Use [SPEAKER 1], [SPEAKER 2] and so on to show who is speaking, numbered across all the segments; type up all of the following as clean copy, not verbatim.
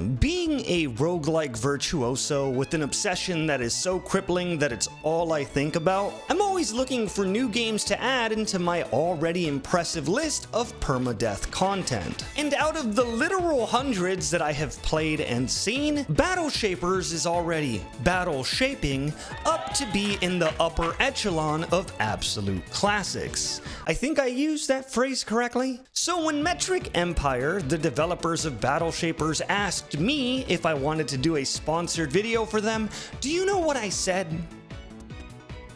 [SPEAKER 1] Being a roguelike virtuoso with an obsession that is so crippling that it's all I think about, I'm always looking for new games to add into my already impressive list of permadeath content. And out of the literal hundreds that I have played and seen, Battle Shapers is already battle shaping up to be in the upper echelon of absolute classics. I think I used that phrase correctly? So when Metric Empire, the developers of Battle Shapers, asked me if I wanted to do a sponsored video for them, do you know what I said?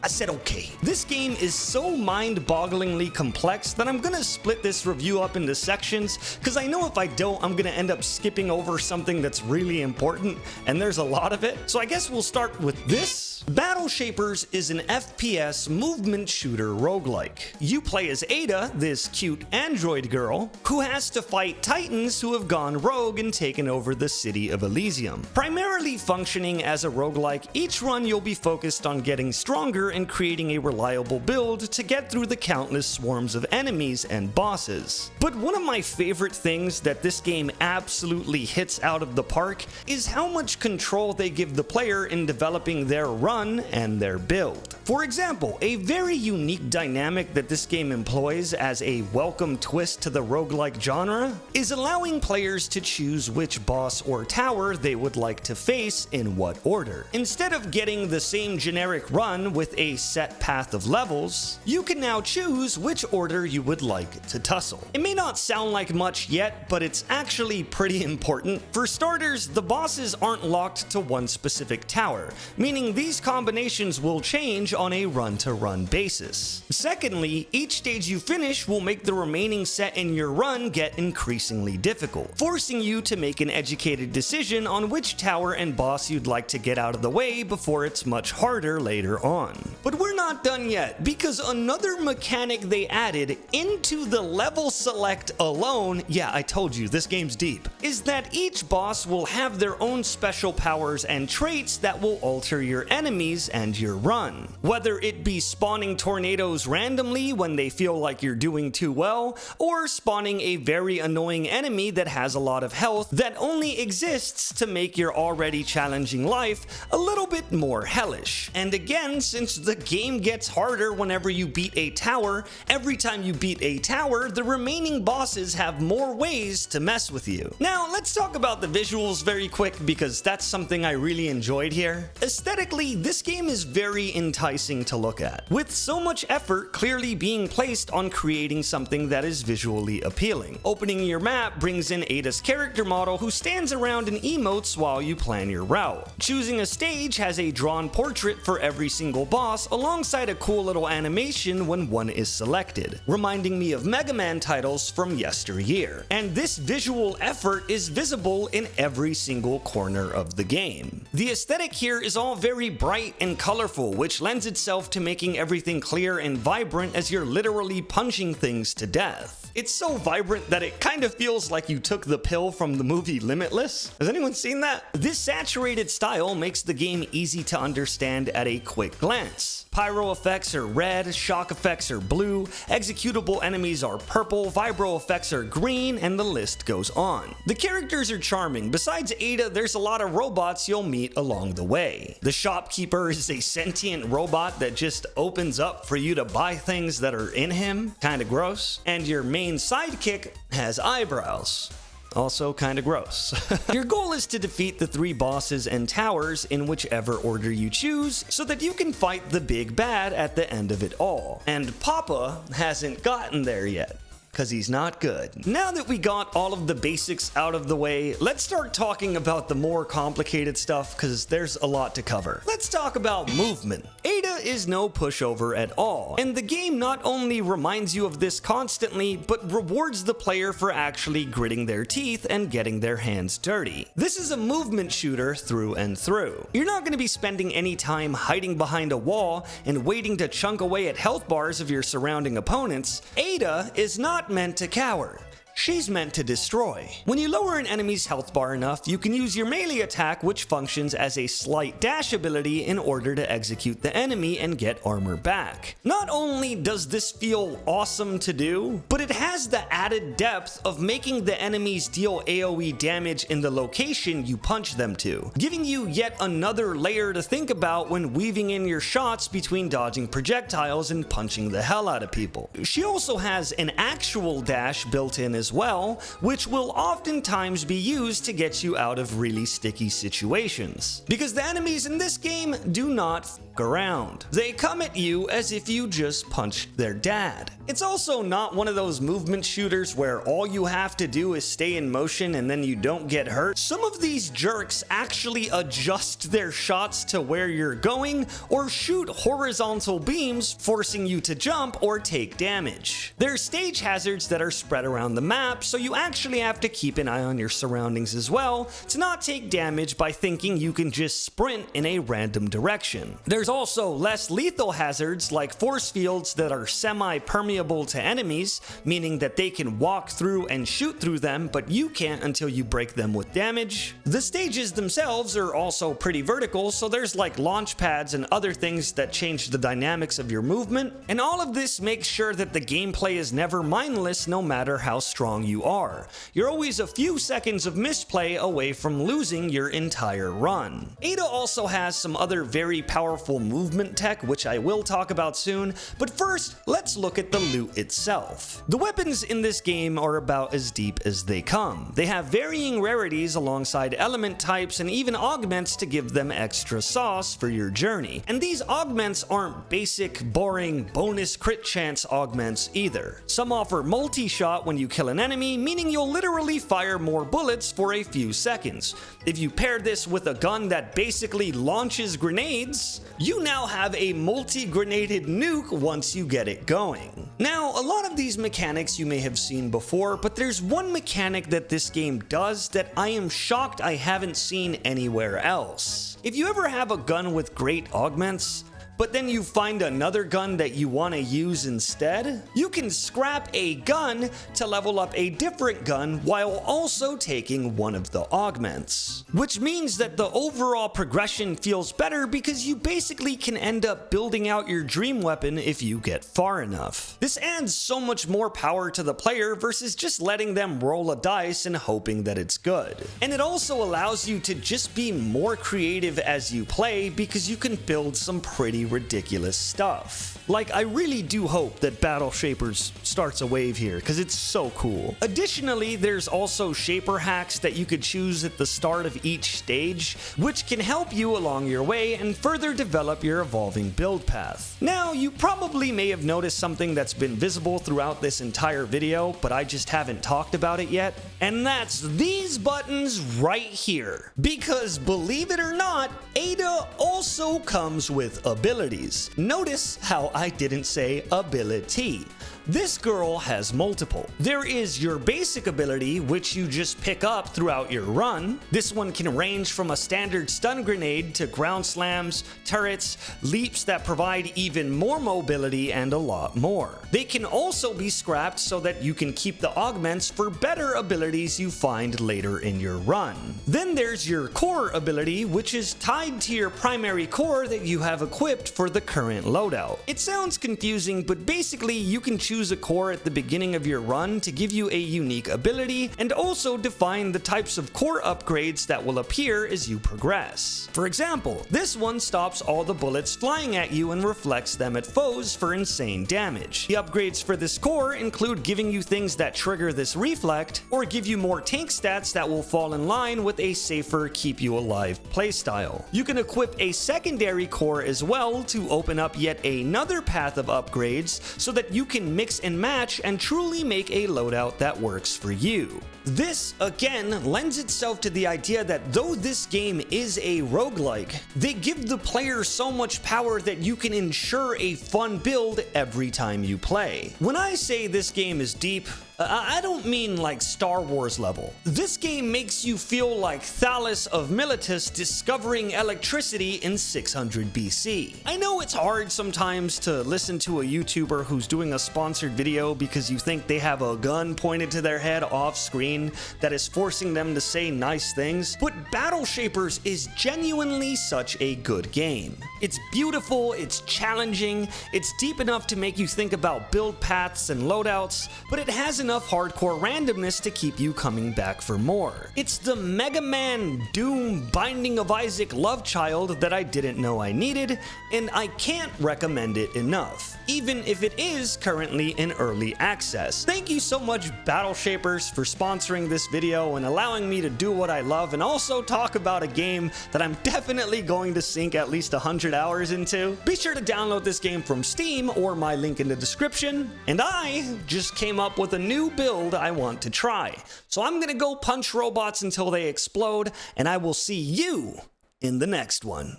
[SPEAKER 1] I said okay. This game is so mind-bogglingly complex that I'm gonna split this review up into sections, because I know if I don't, I'm gonna end up skipping over something that's really important, and there's a lot of it. So I guess we'll start with this. Battle Shapers is an FPS movement shooter roguelike. You play as Ada, this cute android girl, who has to fight titans who have gone rogue and taken over the city of Elysium. Primarily functioning as a roguelike, each run you'll be focused on getting stronger and creating a reliable build to get through the countless swarms of enemies and bosses. But one of my favorite things that this game absolutely hits out of the park is how much control they give the player in developing their run and their build. For example, a very unique dynamic that this game employs as a welcome twist to the roguelike genre is allowing players to choose which boss or tower they would like to face in what order. Instead of getting the same generic run with a set path of levels, you can now choose which order you would like to tussle. It may not sound like much yet, but it's actually pretty important. For starters, the bosses aren't locked to one specific tower, meaning these combinations will change on a run-to-run basis. Secondly, each stage you finish will make the remaining set in your run get increasingly difficult, forcing you to make an educated decision on which tower and boss you'd like to get out of the way before it's much harder later on. But we're not done yet, because another mechanic they added into the level select alone, yeah, I told you, this game's deep, is that each boss will have their own special powers and traits that will alter your enemies and your run. Whether it be spawning tornadoes randomly when they feel like you're doing too well, or spawning a very annoying enemy that has a lot of health that only exists to make your already challenging life a little bit more hellish. And again, since the game gets harder whenever you beat a tower, every time you beat a tower, the remaining bosses have more ways to mess with you. Now, let's talk about the visuals very quick, because that's something I really enjoyed here. Aesthetically, this game is very enticing to look at, with so much effort clearly being placed on creating something that is visually appealing. Opening your map brings in Ada's character model, who stands around and emotes while you plan your route. Choosing a stage has a drawn portrait for every single boss, alongside a cool little animation when one is selected, reminding me of Mega Man titles from yesteryear. And this visual effort is visible in every single corner of the game. The aesthetic here is all very bright and colorful, which lends itself to making everything clear and vibrant as you're literally punching things to death. It's so vibrant that it kind of feels like you took the pill from the movie Limitless. Has anyone seen that? This saturated style makes the game easy to understand at a quick glance. Pyro effects are red, shock effects are blue, executable enemies are purple, vibro effects are green, and the list goes on. The characters are charming. Besides Ada, there's a lot of robots you'll meet along the way. The shopkeeper is a sentient robot that just opens up for you to buy things that are in him, kinda gross. And your main sidekick has eyebrows. Also kinda gross. Your goal is to defeat the 3 bosses and towers in whichever order you choose, so that you can fight the big bad at the end of it all. And Papa hasn't gotten there yet, because he's not good. Now that we got all of the basics out of the way, let's start talking about the more complicated stuff, because there's a lot to cover. Let's talk about movement. Ada is no pushover at all, and the game not only reminds you of this constantly, but rewards the player for actually gritting their teeth and getting their hands dirty. This is a movement shooter through and through. You're not going to be spending any time hiding behind a wall and waiting to chunk away at health bars of your surrounding opponents. Ada is not meant to cower. she's meant to destroy. When you lower an enemy's health bar enough, you can use your melee attack, which functions as a slight dash ability in order to execute the enemy and get armor back. Not only does this feel awesome to do, but it has the added depth of making the enemies deal AoE damage in the location you punch them to, giving you yet another layer to think about when weaving in your shots between dodging projectiles and punching the hell out of people. She also has an actual dash built in as well, which will oftentimes be used to get you out of really sticky situations. Because the enemies in this game do not f around. They come at you as if you just punched their dad. It's also not one of those movement shooters where all you have to do is stay in motion and then you don't get hurt. Some of these jerks actually adjust their shots to where you're going or shoot horizontal beams, forcing you to jump or take damage. There's stage hazards that are spread around the map, so you actually have to keep an eye on your surroundings as well to not take damage by thinking you can just sprint in a random direction. There's also less lethal hazards like force fields that are semi-permeable to enemies, meaning that they can walk through and shoot through them, but you can't until you break them with damage. The stages themselves are also pretty vertical, so there's like launch pads and other things that change the dynamics of your movement, and all of this makes sure that the gameplay is never mindless no matter how strong you are. You're always a few seconds of misplay away from losing your entire run. Ada also has some other very powerful movement tech, which I will talk about soon, but first, let's look at the loot itself. The weapons in this game are about as deep as they come. They have varying rarities alongside element types and even augments to give them extra sauce for your journey. And these augments aren't basic, boring, bonus crit chance augments either. Some offer multi-shot when you kill an enemy, meaning you'll literally fire more bullets for a few seconds. If you pair this with a gun that basically launches grenades, you now have a multi-grenaded nuke once you get it going. Now, a lot of these mechanics you may have seen before, but there's one mechanic that this game does that I am shocked I haven't seen anywhere else. If you ever have a gun with great augments, but then you find another gun that you want to use instead, you can scrap a gun to level up a different gun while also taking one of the augments. Which means that the overall progression feels better because you basically can end up building out your dream weapon if you get far enough. This adds so much more power to the player versus just letting them roll a dice and hoping that it's good. And it also allows you to just be more creative as you play because you can build some pretty ridiculous stuff. Like, I really do hope that Battle Shapers starts a wave here, because it's so cool. Additionally, there's also shaper hacks that you could choose at the start of each stage, which can help you along your way and further develop your evolving build path. Now, you probably may have noticed something that's been visible throughout this entire video, but I just haven't talked about it yet, and that's these buttons right here. Because believe it or not, Ada also comes with abilities. Notice how I didn't say ability. This girl has multiple. There is your basic ability, which you just pick up throughout your run. This one can range from a standard stun grenade to ground slams, turrets, leaps that provide even more mobility, and a lot more. They can also be scrapped so that you can keep the augments for better abilities you find later in your run. Then there's your core ability, which is tied to your primary core that you have equipped for the current loadout. It sounds confusing, but basically you can choose a core at the beginning of your run to give you a unique ability and also define the types of core upgrades that will appear as you progress. For example, this one stops all the bullets flying at you and reflects them at foes for insane damage. The upgrades for this core include giving you things that trigger this reflect, or give you more tank stats that will fall in line with a safer keep you alive playstyle. You can equip a secondary core as well to open up yet another path of upgrades so that you can mix and match and truly make a loadout that works for you. This, again, lends itself to the idea that though this game is a roguelike, they give the player so much power that you can ensure a fun build every time you play. When I say this game is deep, I don't mean like Star Wars level. This game makes you feel like Thales of Miletus discovering electricity in 600 BC. I know it's hard sometimes to listen to a YouTuber who's doing a sponsored video because you think they have a gun pointed to their head off screen that is forcing them to say nice things, but Battle Shapers is genuinely such a good game. It's beautiful, it's challenging, it's deep enough to make you think about build paths and loadouts, but it has enough hardcore randomness to keep you coming back for more. It's the Mega Man Doom Binding of Isaac love child that I didn't know I needed, and I can't recommend it enough, even if it is currently in early access. Thank you so much, Battle Shapers, for sponsoring this video and allowing me to do what I love and also talk about a game that I'm definitely going to sink at least 100 hours into. Be sure to download this game from Steam or my link in the description, and I just came up with a new build I want to try. So I'm gonna go punch robots until they explode, and I will see you in the next one.